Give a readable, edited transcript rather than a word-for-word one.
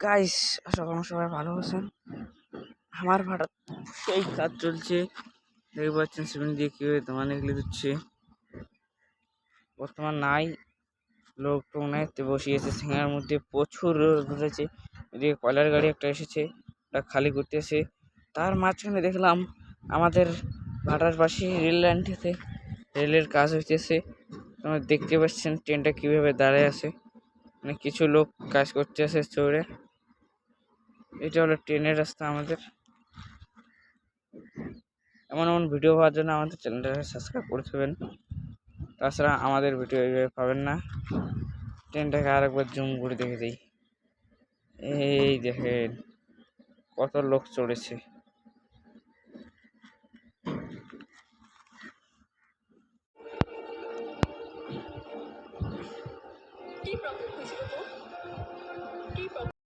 Guys, আশা করি সবাই ভালো আছেন। আমার ভাড়া সেই কাজ চলছে। দেখতে পাচ্ছেন সিমেন্ট দিয়ে কীভাবে দোকানে এগুলি দিচ্ছে। বর্তমান নাই লোক টোনাইতে বসিয়েছে সিঙ্গার মধ্যে প্রচুর রোদ উঠেছে। এদিকে কয়লার গাড়ি একটা এসেছে, ওটা খালি করতেছে। তার মাঝখানে দেখলাম আমাদের ভাটার পাশে রেল লাইনটিতে রেলের কাজ হইতেছে। তোমরা দেখতে পাচ্ছেন ট্রেনটা কিভাবে দাঁড়ায় আছে, মানে কিছু লোক কাজ করতে আছে চড়ে। এটা হলো ট্রেনের রাস্তা আমাদের। এমন এমন ভিডিও পাওয়ার জন্য আমাদের চ্যানেলটাকে সাবস্ক্রাইব করে দেবেন। তাছাড়া আমাদের ভিডিও এইভাবে পাবেন না। ট্রেনটাকে আরেকবার জুম করে দেখে দিই। এই দেখেন কত লোক চড়েছে।